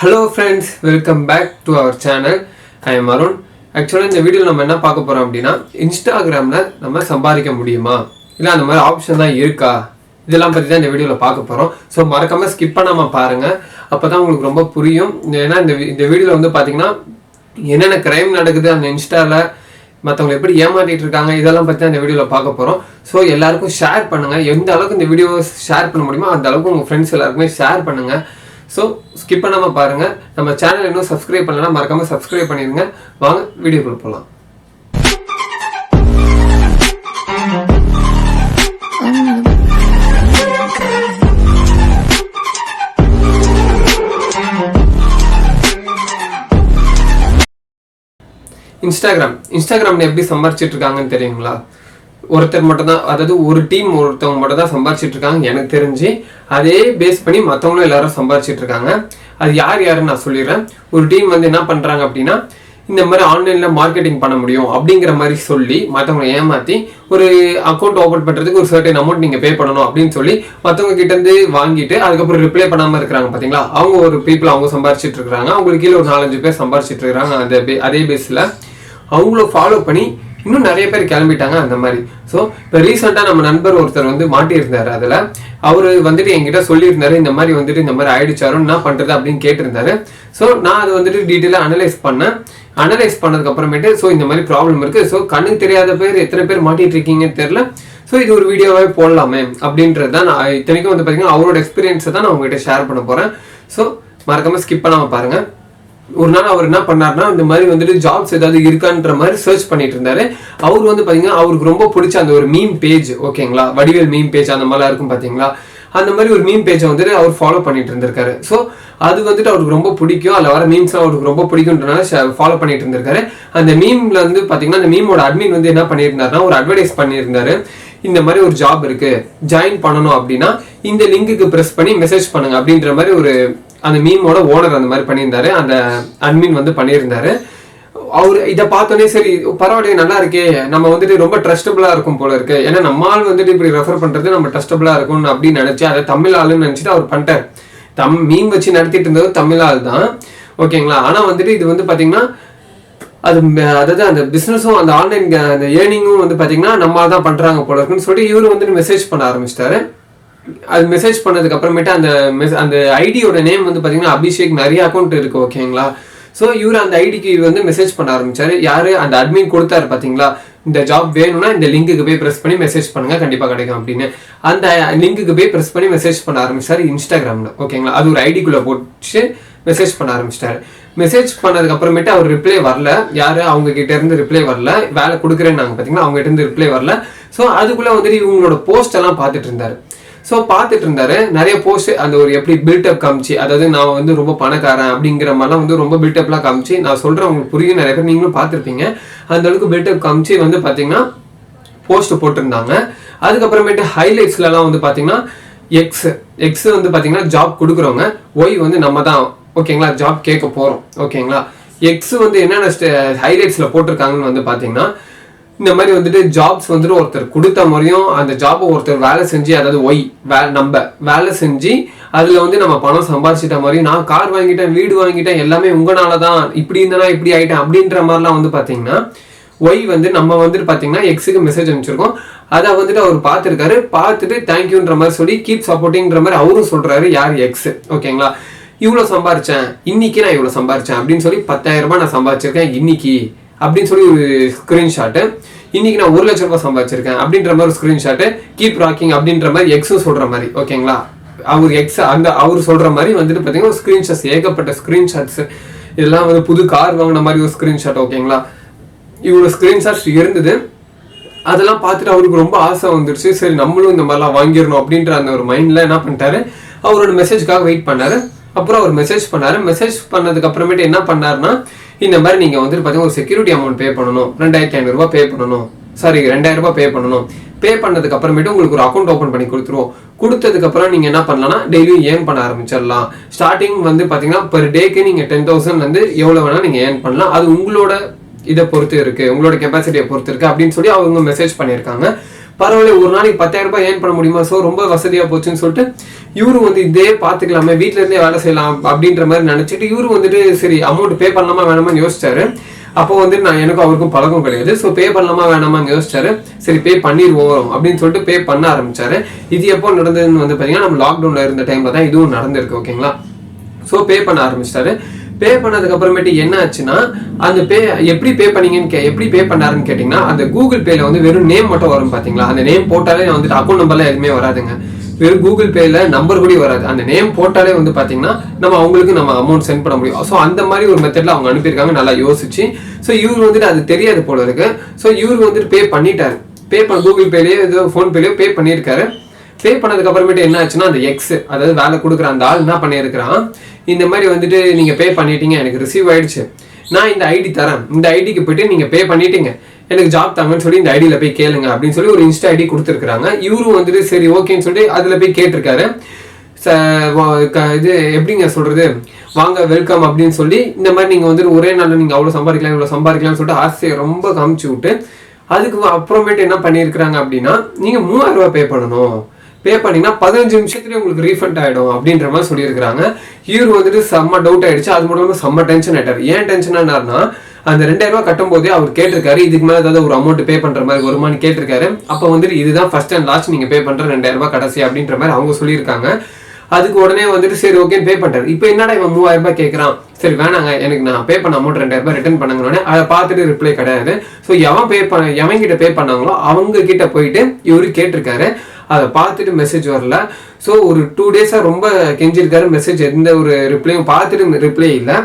Hello friends, welcome back to our channel. I am Arun. Actually இந்த வீடியோல நம்ம என்ன பார்க்க போறோம் அப்படினா Instagramல நம்ம சம்பாதிக்க முடியுமா இல்ல அந்த மாதிரி ஆப்ஷன் தான் இருக்கா இதெல்லாம் பத்தி தான் இந்த வீடியோல பார்க்க போறோம். சோ மறக்காம ஸ்கிப் பண்ணாம பாருங்க. அப்பதான் உங்களுக்கு ரொம்ப புரியும். ஏன்னா இந்த வீடியோல வந்து பாத்தீங்கன்னா என்னென்ன கிரைம் நடக்குது அந்த இன்ஸ்டால மற்றவங்க எப்படி ஏமாற்றிட்டு இருக்காங்க இதெல்லாம் பற்றி அந்த வீடியோவில் பார்க்க போகிறோம். ஸோ எல்லாருக்கும் ஷேர் பண்ணுங்கள். எந்த அளவுக்கு இந்த வீடியோ ஷேர் பண்ண முடியுமோ அந்த அளவுக்கு உங்கள் ஃப்ரெண்ட்ஸ் எல்லாருக்குமே ஷேர் பண்ணுங்கள். ஸோ ஸ்கிப் பண்ணாமல் பாருங்கள். நம்ம சேனல் இன்னும் சப்ஸ்கிரைப் பண்ணலன்னா மறக்காமல் சப்ஸ்கிரைப் பண்ணிடுங்க. வாங்க வீடியோக்குள்ள போகலாம். இன்ஸ்டாகிராம்ல எப்படி சம்பாரிச்சிட்டு இருக்காங்கன்னு தெரியுங்களா? ஒருத்தர் மட்டும் தான், அதாவது ஒரு டீம் ஒருத்தவங்க மட்டும் தான் சம்பாரிச்சிட்டு இருக்காங்க எனக்கு தெரிஞ்சு. அதே பேஸ் பண்ணி மற்றவங்களும் எல்லாரும் சம்பாரிச்சிட்டு இருக்காங்க. அது யார் யாருன்னு நான் சொல்லிடுறேன். ஒரு டீம் வந்து என்ன பண்றாங்க அப்படின்னா, இந்த மாதிரி ஆன்லைன்ல மார்க்கெட்டிங் பண்ண முடியும் அப்படிங்கிற மாதிரி சொல்லி மற்றவங்களை ஏமாத்தி ஒரு அக்கௌண்ட் ஓபன் பண்றதுக்கு ஒரு சர்டன் அமௌண்ட் நீங்க பே பண்ணணும் அப்படின்னு சொல்லி மற்றவங்க கிட்ட இருந்து வாங்கிட்டு அதுக்கப்புறம் ரிப்ளை பண்ணாம இருக்கிறாங்க பாத்தீங்களா, அவங்க ஒரு பீப்புள் அவங்க சம்பாரிச்சிட்டு இருக்காங்க. அவங்களுக்கு கீழே ஒரு 4-5 பேர் சம்பாரிச்சிட்டு இருக்காங்க. அதே பேஸ்ல அவங்கள ஃபாலோ பண்ணி இன்னும் நிறைய பேர் கிளம்பிட்டாங்க அந்த மாதிரி. ஸோ இப்போ ரீசெண்டாக நம்ம நண்பர் ஒருத்தர் வந்து மாட்டியிருந்தாரு. அதில் அவர் வந்துட்டு என்கிட்ட சொல்லியிருந்தாரு, இந்த மாதிரி ஆயிடுச்சாரும் என்ன பண்ணுறது அப்படின்னு கேட்டிருந்தாரு. ஸோ நான் அதை வந்துட்டு டீட்டெயிலாக அனலைஸ் பண்ணதுக்கு அப்புறமேட்டு ஸோ இந்த மாதிரி ப்ராப்ளம் இருக்குது. ஸோ கண்ணுக்கு தெரியாத பேர் எத்தனை பேர் மாட்டிட்டு இருக்கீங்கன்னு தெரியல. ஸோ இது ஒரு வீடியோவே போடலாமே அப்படின்றது தான். நான் இத்தனைக்கும் வந்து பார்த்தீங்கன்னா அவரோட எக்ஸ்பீரியன்ஸை தான் நான் உங்ககிட்ட ஷேர் பண்ண போகிறேன். ஸோ மறக்காமல் ஸ்கிப் பண்ணாமல் பாருங்கள். ஒரு நாள் அவர் என்ன பண்ணாருன்னா, இந்த மாதிரி வந்துட்டு ஜாப்ஸ் ஏதாவது இருக்கான்ற மாதிரி சர்ச் பண்ணிட்டு இருந்தாரு. அவர் வந்து பாத்தீங்கன்னா அவருக்கு ரொம்ப பிடிச்ச அந்த ஒரு மீம் பேஜ், ஓகேங்களா, வடிவேல் மீம் பேஜ் அந்த மாதிரிலாம் இருக்கும் பாத்தீங்களா, அந்த மாதிரி ஒரு மீம் பேஜை வந்துட்டு அவர் ஃபாலோ பண்ணிட்டு இருந்திருக்காரு. ஸோ அது வந்துட்டு அவருக்கு ரொம்ப பிடிக்கும், அதில் வர மீம்ஸ் அவருக்கு ரொம்ப பிடிக்கும்ன்றனால ஃபாலோ பண்ணிட்டு இருந்திருக்காரு. அந்த மீம்ல வந்து பாத்தீங்கன்னா அந்த மீமோட அட்மின் வந்து என்ன பண்ணியிருந்தாருன்னா ஒரு அட்வர்டைஸ் பண்ணியிருந்தாரு. இந்த மாதிரி ஒரு ஜாப் இருக்கு, ஜாயின் பண்ணணும் அப்படின்னா இந்த லிங்குக்கு பிரஸ் பண்ணி மெசேஜ் பண்ணுங்க அப்படின்ற மாதிரி ஒரு அந்த மீமோட ஓனர் அந்த மாதிரி பண்ணியிருந்தாரு. அந்த அட்மின் வந்து பண்ணியிருந்தாரு. அவர் இதை பார்த்தோன்னே சரி பரவாயில்ல, நல்லா இருக்கே, நம்ம வந்துட்டு ரொம்ப ட்ரஸ்டபுளா இருக்கும் போல இருக்கு, ஏன்னா நம்மால் வந்துட்டு இப்படி ரெஃபர் பண்றது நம்ம ட்ரஸ்டபுளா இருக்கும் அப்படின்னு நினைச்சு அதை தமிழ் ஆளுன்னு நினைச்சிட்டு அவர் பண்ணிட்டார். மீம் வச்சு நடத்திட்டு இருந்தது தமிழ் ஆள் தான், ஓகேங்களா. ஆனா வந்துட்டு இது வந்து பாத்தீங்கன்னா அதாவது அந்த பிசினஸும் அந்த ஆன்லைன் அந்த ஏர்னிங்கும் வந்து பாத்தீங்கன்னா நம்மளால தான் பண்றாங்க போல இருக்குன்னு சொல்லிட்டு இவரு வந்துட்டு மெசேஜ் பண்ண ஆரம்பிச்சிட்டாரு. அது மெசேஜ் பண்ணதுக்கு அப்புறமேட்டு அந்த ஐடியோட நேம் வந்து பாத்தீங்கன்னா அபிஷேக், நிறைய அக்கௌண்ட் இருக்கு, ஓகேங்களா. ஸோ இவர் அந்த ஐடிக்கு வந்து மெசேஜ் பண்ண ஆரம்பிச்சாரு. யாரு அந்த அட்மின் கொடுத்தாரு பாத்தீங்களா, இந்த ஜாப் வேணும்னா இந்த லிங்குக்கு போய் பிரஸ் பண்ணி மெசேஜ் பண்ணுங்க கண்டிப்பா கிடைக்கும் அப்படின்னு. அந்த லிங்குக்கு போய் பிரஸ் பண்ணி மெசேஜ் பண்ண ஆரம்பிச்சாரு இன்ஸ்டாகிராம்ல, ஓகேங்களா. அது ஒரு ஐடிக்குள்ள போட்டு மெசேஜ் பண்ண ஆரம்பிச்சிட்டாரு. மெசேஜ் பண்ணதுக்கு அப்புறமேட்டு அவர் ரிப்ளை வரல. யாரு அவங்க கிட்ட இருந்து ரிப்ளை வரல. வேலை கொடுக்குறேன்னு பாத்தீங்கன்னா அவங்க கிட்ட இருந்து ரிப்ளை வரல. ஸோ அதுக்குள்ள வந்துட்டு இவங்களோட போஸ்ட் எல்லாம் பார்த்துட்டு இருந்தாரு. ஸோ பார்த்துட்டு இருந்தாரு நிறைய போஸ்ட், அந்த ஒரு எப்படி பில்டப் காமிச்சு, அதாவது நான் வந்து ரொம்ப பணக்காரன் அப்படிங்கிற மாதிரிலாம் வந்து ரொம்ப பில்டப்லாம் காமிச்சு, நான் சொல்றேன் உங்களுக்கு புரியும், நிறைய பேர் நீங்களும் பார்த்துருப்பீங்க. அந்த அளவுக்கு பில்டப் காமிச்சு வந்து பார்த்தீங்கன்னா போஸ்ட் போட்டிருந்தாங்க. அதுக்கப்புறமேட்டு ஹைலைட்ஸ்லாம் வந்து பார்த்தீங்கன்னா எக்ஸ் வந்து பார்த்தீங்கன்னா ஜாப் கொடுக்குறவங்க, ஒய் வந்து நம்ம தான், ஓகேங்களா, ஜாப் கேட்க போறோம், ஓகேங்களா. எக்ஸ் வந்து என்னென்ன ஹைலைட்ஸ்ல போட்டிருக்காங்கன்னு வந்து பார்த்தீங்கன்னா, இந்த மாதிரி வந்துட்டு ஜாப்ஸ் வந்துட்டு ஒருத்தர் கொடுத்த மாதிரியும் அந்த ஜாபை ஒருத்தர் வேலை செஞ்சு, அதாவது நம்ம வேலை செஞ்சு அதுல வந்து நம்ம பணம் சம்பாதிச்சிட்ட மாதிரியும், நான் கார் வாங்கிட்டேன், வீடு வாங்கிட்டேன், எல்லாமே உங்களாலதான், இப்படி இருந்தா இப்படி ஆயிட்டேன் அப்படின்ற மாதிரிலாம் வந்து பாத்தீங்கன்னா ஒய் வந்து நம்ம வந்துட்டு பாத்தீங்கன்னா எக்ஸுக்கு மெசேஜ் அனுப்பிச்சிருக்கோம். அதை வந்துட்டு அவர் பார்த்துருக்காரு. பார்த்துட்டு தேங்க்யூன்ற மாதிரி சொல்லி கீப் சப்போர்ட்டிங்ன்ற மாதிரி அவரும் சொல்றாரு. யார் எக்ஸ், ஓகேங்களா. இவ்வளவு சம்பாரிச்சேன் இன்னைக்கு, நான் இவ்வளவு சம்பாரிச்சேன் அப்படின்னு சொல்லி 10,000 ரூபாய் நான் சம்பாதிச்சிருக்கேன் இன்னைக்கு அப்படின்னு சொல்லி ஒரு ஸ்கிரீன்ஷாட்டு. இன்னைக்கு நான் 1 லட்சம் ரூபாய் சம்பாதிச்சிருக்கேன் அப்படின்ற மாதிரி ஒரு ஸ்கிரீன்ஷாட்டு. கீப் ராக்கிங் அப்படின்ற மாதிரி எக்ஸும் சொல்ற மாதிரி, ஓகேங்களா. அவர் எக்ஸ் அவர் சொல்ற மாதிரி வந்துட்டு பாத்தீங்கன்னா ஸ்கிரீன்ஷாட்ஸ், ஏகப்பட்ட ஸ்கிரீன்ஷாட்ஸ். இதெல்லாம் வந்து புது கார் வாங்கின மாதிரி ஒரு ஸ்கிரீன்ஷாட், ஓகேங்களா. இவ்வளவு ஸ்கிரீன்ஷாட்ஸ் இருந்தது. அதெல்லாம் பார்த்துட்டு அவருக்கு ரொம்ப ஆசை வந்துருச்சு. சரி நம்மளும் இந்த மாதிரிலாம் வாங்கிடணும் அப்படின்ற அந்த ஒரு மைண்ட்ல என்ன பண்ணிட்டாரு, அவரோட மெசேஜ்க்காக வெயிட் பண்ணாரு. அப்புறம் அவர் மெசேஜ் பண்ணாரு. மெசேஜ் பண்ணதுக்கு அப்புறமேட்டு என்ன பண்ணாருன்னா, இந்த மாதிரி நீங்க வந்துட்டு பாத்தீங்கன்னா ஒரு செக்யூரிட்டி அமௌண்ட் பே பண்ணணும், 2,500 ரூபாய் பே பண்ணணும், சாரி 2,000 ரூபாய் பே பண்ணணும். பே பண்ணதுக்கு அப்புறமேட்டு உங்களுக்கு ஒரு அக்கௌண்ட் ஓபன் பண்ணி கொடுத்துருவோம். கொடுத்ததுக்கு அப்புறம் நீங்க என்ன பண்ணலாம்னா டெய்லியும் ஏர்ன் பண்ண ஆரம்பிச்சிடலாம். ஸ்டார்டிங் வந்து பாத்தீங்கன்னா பெர் டேக்கு நீங்க 10,000 வந்து எவ்வளவு வேணா நீங்க ஏர்ன் பண்ணலாம். அது உங்களோட இதை பொறுத்து இருக்கு, உங்களோட கெப்பாசிட்டியை பொறுத்து இருக்கு அப்படின்னு சொல்லி அவங்க மெசேஜ் பண்ணியிருக்காங்க. பரவாயில்ல ஒரு நாளைக்கு 10,000 ரூபாய் ஏர்ன் பண்ண முடியுமா, ஸோ ரொம்ப வசதியா போச்சுன்னு சொல்லிட்டு இவரு வந்து இதே பாத்துக்கலாமே, வீட்டுல இருந்தே வேலை செய்யலாம் அப்படின்ற மாதிரி நினைச்சிட்டு இவரு வந்துட்டு சரி அமௌண்ட் பே பண்ணலாமா வேணாமான்னு யோசிச்சாரு. அப்போ வந்து எனக்கும் அவருக்கும் பழக்கம் கிடையாது. ஸோ பே பண்ணலாமா வேணாமான்னு யோசிச்சாரு. சரி பே பண்ணிடுவோம் அப்படின்னு சொல்லிட்டு பே பண்ண ஆரம்பிச்சாரு. இது எப்போ நடந்ததுன்னு வந்து பாத்தீங்கன்னா நம்ம லாக்டவுன்ல இருந்த டைம்ல தான் இதுவும் நடந்திருக்கு. ஓகேங்களா. ஸோ பே பண்ண ஆரம்பிச்சிட்டாரு. பே பண்ணதுக்கு அப்புறமேட்டு என்ன ஆச்சுன்னா அந்த எப்படி பே பண்ணாருன்னு கேட்டீங்கன்னா அந்த கூகுள் பேல வந்து வெறும் நேம் மட்டும் வரும் பாத்தீங்களா. அந்த நேம் போட்டாலே வந்துட்டு அக்கௌண்ட் நம்பர்லாம் எதுவுமே வராதுங்க. வெறும் கூகுள் பேல நம்பர் கூட வராது. அந்த நேம் போட்டாலே வந்து பாத்தீங்கன்னா நம்ம அவங்களுக்கு நம்ம அமௌண்ட் சென்ட் பண்ண முடியும். ஸோ அந்த மாதிரி ஒரு மெத்தட்ல அவங்க அனுப்பியிருக்காங்க நல்லா யோசிச்சு. ஸோ இவர் வந்துட்டு அது தெரியாது போல இருக்கு. ஸோ இவர் வந்துட்டு பே பண்ணிட்டாரு. கூகுள் பேலயோ ஏதோ போன் பேலயோ பே பண்ணியிருக்காரு. பே பண்ணதுக்கு அப்புறமேட்டு என்ன ஆச்சுன்னா அந்த எக்ஸ் அதாவது வேலை கொடுக்குற அந்த ஆள் என்ன பண்ணியிருக்கிறான், இந்த மாதிரி வந்துட்டு நீங்க பே பண்ணிட்டீங்க, எனக்கு ரிசீவ் ஆயிடுச்சு, நான் இந்த ஐடி தரேன், இந்த ஐடிக்கு போயிட்டு நீங்க பே பண்ணிட்டீங்க, எனக்கு ஜாப் தாங்கன்னு சொல்லி இந்த ஐடியில போய் கேளுங்க அப்படின்னு சொல்லி ஒரு இன்ஸ்டா ஐடி கொடுத்துருக்காங்க. இவரும் வந்துட்டு சரி ஓகேன்னு சொல்லிட்டு அதுல போய் கேட்டிருக்காரு. இது எப்படிங்க சொல்றது, வாங்க வெல்கம் அப்படின்னு சொல்லி இந்த மாதிரி நீங்க வந்துட்டு ஒரே நாள்ல நீங்க அவ்வளவு சம்பாதிக்கலாம் இவ்வளவு சம்பாதிக்கலாம்னு சொல்லிட்டு ஆசையை ரொம்ப காமிச்சு விட்டு அதுக்கு அப்புறமேட்டு என்ன பண்ணியிருக்கிறாங்க அப்படின்னா நீங்க 3000 ரூபாய் பே பண்ணணும், பே பண்ணீங்கன்னா 15 நிமிஷத்துலேயே உங்களுக்கு ரீஃபண்ட் ஆகிடும் அப்படின்ற மாதிரி சொல்லியிருக்காங்க. இவர் வந்துட்டு செம்ம டவுட் ஆயிடுச்சு. அது மட்டும் இல்லாமல் செம்ம டென்ஷன் ஆயிட்டார். ஏன் டென்ஷன் ஆனார்னா அந்த 2000 ரூபாய் கட்டும் போதே அவர் கேட்டிருக்காரு இதுக்கு மேலே ஏதாவது ஒரு அமௌண்ட் பே பண்ற மாதிரி வருமானு கேட்டிருக்காரு. அப்போ வந்துட்டு இதுதான் ஃபர்ஸ்ட் அண்ட் லாஸ்ட் நீங்க பே பண்ற 2000 ரூபாய் கடைசி அப்படின்ற மாதிரி அவங்க சொல்லியிருக்காங்க. அதுக்கு உடனே வந்துட்டு சரி ஓகே பே பண்ணிட்டாரு. இப்போ என்னடா இவன் 3000 ரூபாய் கேட்கறான், சரி வேணாங்க எனக்கு நான் பே பண்ண அமௌண்ட் 2000 ரூபாய் ரிட்டர்ன் பண்ணுங்கன்னு அதை பார்த்துட்டு ரிப்ளை கிடையாது. ஸோ எவன் கிட்ட பே பண்ணாங்களோ அவங்க கிட்ட போயிட்டு இவரு கேட்டிருக்காரு. அதை பார்த்துட்டு மெசேஜ் வரல. ஸோ ஒரு 2 டேஸா ரொம்ப கெஞ்சிருக்காரு. மெசேஜ் எந்த ஒரு ரிப்ளையும் பார்த்துட்டு ரிப்ளை இல்லை.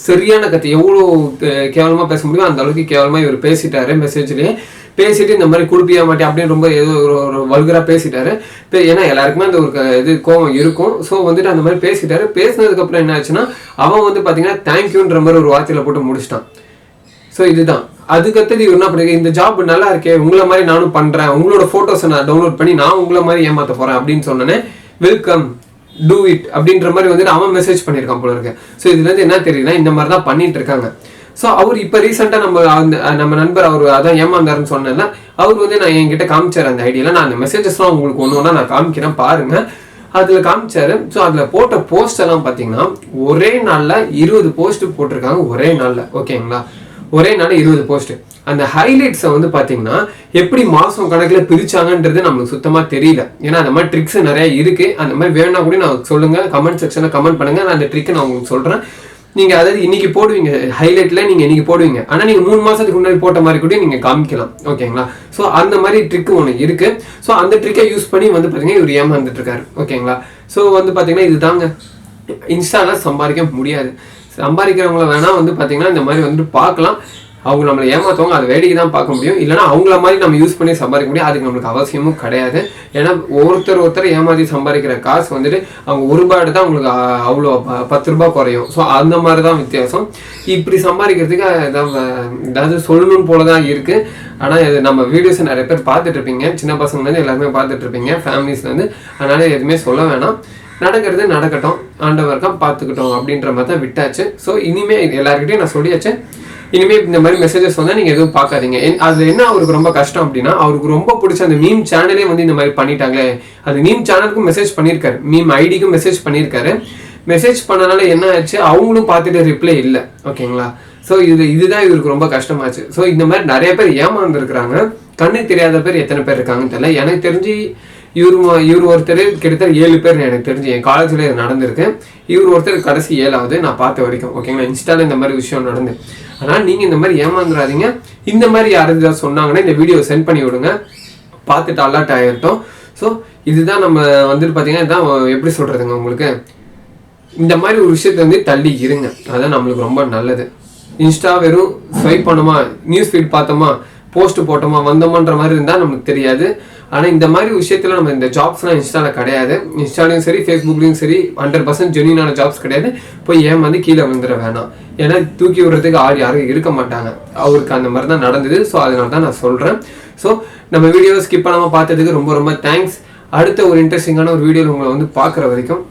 சரியான கத்து எவ்வளோ கேவலமா பேச முடியும் அந்த அளவுக்கு கேவலமா இவர் பேசிட்டாரு. மெசேஜ்லயே பேசிட்டு இந்த மாதிரி குடுப்பியா மாட்டேன் அப்படின்னு ரொம்ப ஏதோ ஒரு வல்கரா பேசிட்டாரு. ஏன்னா எல்லாருக்குமே அந்த ஒரு இது கோவம் இருக்கும். ஸோ வந்துட்டு அந்த மாதிரி பேசிட்டாரு. பேசினதுக்கு அப்புறம் என்ன ஆச்சுன்னா அவன் வந்து பாத்தீங்கன்னா தேங்க்யூன்ற மாதிரி ஒரு வார்த்தையில போட்டு முடிச்சிட்டான். ஸோ இதுதான் அதுக்கடுத்தது இவர் என்ன பண்ணுங்க, இந்த ஜாப் நல்லா இருக்கே, உங்களை மாதிரி நானும் பண்றேன், உங்களோட போட்டோஸை நான் டவுன்லோட் பண்ணி நான் உங்களை மாதிரி ஏமாத்த போறேன் அப்படின்னு சொன்னேன். வெல்கம் டூ இட் அப்படின்ற மாதிரி வந்துட்டு அவன் மெசேஜ் பண்ணியிருக்கான் போல இருக்கு. ஸோ இதுல இருந்து என்ன தெரியுதுன்னா இந்த மாதிரி தான் பண்ணிட்டு இருக்காங்க. ஸோ அவர் இப்போ ரீசெண்டாக நம்ம நண்பர் அவர் அதான் ஏமாந்தாருன்னு சொன்னேன்ல, அவர் வந்து நான் என்கிட்ட காமிச்சார் அந்த ஐடியால. நான் அந்த மெசேஜஸ்லாம் உங்களுக்கு ஒன்று ஒன்றா நான் காமிக்கிறேன் பாருங்க. அதுல காமிச்சாரு. ஸோ அதுல போட்ட போஸ்ட் எல்லாம் பார்த்தீங்கன்னா ஒரே நாள்ல 20 போஸ்ட் போட்டிருக்காங்க. ஒரே நாள்ல ஓகேங்களா, ஒரே நாள் 20 போஸ்ட். அந்த ஹைலைட்ஸை வந்து பாத்தீங்கன்னா எப்படி மாசம் கணக்கில் பிரிச்சாங்கன்றது நம்மளுக்கு சுத்தமா தெரியல. ஏன்னா அந்த மாதிரி ட்ரிக்ஸ் நிறைய இருக்கு. அந்த மாதிரி வேணா கூட நான் சொல்லுங்க, கமெண்ட் செக்ஷன்ல கமெண்ட் பண்ணுங்க. நான் அந்த ட்ரிக்கை நான் உங்களுக்கு சொல்றேன். நீங்க அதாவது இன்னைக்கு போடுவீங்க ஹைலைட்ல, நீங்க இன்னைக்கு போடுவீங்க, ஆனா நீங்க 3 மாசத்துக்கு முன்னாடி போட்ட மாதிரி கூட நீங்க காமிக்கலாம். ஓகேங்களா. ஸோ அந்த மாதிரி ட்ரிக் ஒன்று இருக்கு. ஸோ அந்த ட்ரிக்கை யூஸ் பண்ணி வந்து பாத்தீங்கன்னா இவர் ஏமாந்துட்டு இருக்காரு. ஓகேங்களா. ஸோ வந்து பாத்தீங்கன்னா இதுதாங்க, இன்ஸ்டால சம்பாதிக்க முடியாது. சம்பாதிக்கிறவங்கள வேணா வந்து பாத்தீங்கன்னா இந்த மாதிரி வந்துட்டு பார்க்கலாம். அவங்க நம்மளை ஏமாத்தவங்க அதை வேடிக்கை தான் பார்க்க முடியும். இல்லைன்னா அவங்கள மாதிரி நம்ம யூஸ் பண்ணி சம்பாதிக்க முடியும். அதுக்கு நம்மளுக்கு அவசியமும் கிடையாது. ஏன்னா ஒருத்தர் ஏமாற்றி சம்பாதிக்கிற காசு வந்துட்டு அவங்க 1 ரூபாய் எடுத்தால் அவங்களுக்கு அவ்வளோ 10 ரூபாய் குறையும். ஸோ அந்த மாதிரி தான் வித்தியாசம். இப்படி சம்பாதிக்கிறதுக்கு ஏதாவது சொல்லணும் போல தான் இருக்கு. ஆனால் இது நம்ம வீடியோஸை நிறைய பேர் பார்த்துட்டு இருப்பீங்க, சின்ன பசங்கலேருந்து எல்லாருமே பார்த்துட்டு இருப்பீங்க, ஃபேமிலிஸ்லேருந்து. அதனால எதுவுமே சொல்ல வேணாம், நடக்கிறது நடக்கட்டும், ஆண்டவர்க்கா பார்த்துக்கிட்டோம் அப்படின்ற மாதிரி தான் விட்டாச்சு. ஸோ இனிமே எல்லாருக்கிட்டையும் நான் சொல்லியாச்சு, இனிமே இந்த மாதிரி மெசேஜஸ் வந்தா நீங்க எதுவும் பார்க்காதீங்க. அது என்ன அவருக்கு ரொம்ப கஷ்டம் அப்படின்னா அவருக்கு ரொம்ப பிடிச்ச அந்த மீம் சேனலே வந்து இந்த மாதிரி பண்ணிட்டாங்களே. அந்த மீம் சேனலுக்கும் மெசேஜ் பண்ணியிருக்காரு, மீம் ஐடிக்கும் மெசேஜ் பண்ணியிருக்காரு. மெசேஜ் பண்ணனால என்ன ஆச்சு, அவங்களும் பார்த்துட்டு ரிப்ளை இல்லை. ஓகேங்களா. ஸோ இதுதான் இவருக்கு ரொம்ப கஷ்டமாச்சு. ஸோ இந்த மாதிரி நிறைய பேர் ஏமாந்துருக்குறாங்க. கண்ணு தெரியாத பேர் எத்தனை பேர் இருக்காங்கன்னு தெரியல. எனக்கு தெரிஞ்சு இவர் ஒருத்தர் கிட்டத்தட்ட 7 பேர் எனக்கு தெரிஞ்சு என் காலேஜ்ல இது நடந்திருக்கு. இவர் ஒருத்தர் கடைசி 7வது நான் பார்த்த வரைக்கும். ஓகேங்களா. இன்ஸ்டால இந்த மாதிரி விஷயம் நடந்து. ஆனால் நீங்க இந்த மாதிரி ஏமாந்துடாதீங்க. இந்த மாதிரி யாராவது சொன்னாங்கன்னா இந்த வீடியோ சென்ட் பண்ணி விடுங்க, பார்த்துட்டு அலர்ட் ஆகிட்டோம். ஸோ இதுதான் நம்ம வந்துட்டு பார்த்தீங்கன்னா இதான் எப்படி சொல்றதுங்க, உங்களுக்கு இந்த மாதிரி ஒரு விஷயத்த வந்து தள்ளி இருங்க. அதான் நம்மளுக்கு ரொம்ப நல்லது. இன்ஸ்டா வெறும் ஸ்வைப் பண்ணோமா, நியூஸ் ஃபீட் பார்த்தோமா, போஸ்ட் போட்டோமா, வந்தோமான்ற மாதிரி இருந்தால் நமக்கு தெரியாது. ஆனால் இந்த மாதிரி விஷயத்துல நம்ம இந்த ஜாப்ஸ்லாம் இன்ஸ்டால கிடையாது. இன்ஸ்டாலையும் சரி ஃபேஸ்புக்லையும் சரி 100% ஜென்யூனான ஜாப்ஸ் கிடையாது. போய் ஏமாந்து கீழே விழுந்துட வேணாம். ஏன்னா தூக்கி விடுறதுக்கு யாரும் இருக்க மாட்டாங்க. அவருக்கு அந்த மாதிரி தான் நடந்தது. ஸோ அதனால தான் நான் சொல்றேன். ஸோ நம்ம வீடியோ ஸ்கிப் பண்ணாமல் பார்த்ததுக்கு ரொம்ப ரொம்ப தேங்க்ஸ். அடுத்த ஒரு இன்ட்ரெஸ்டிங்கான ஒரு வீடியோவில் உங்களை வந்து பார்க்குற வரைக்கும்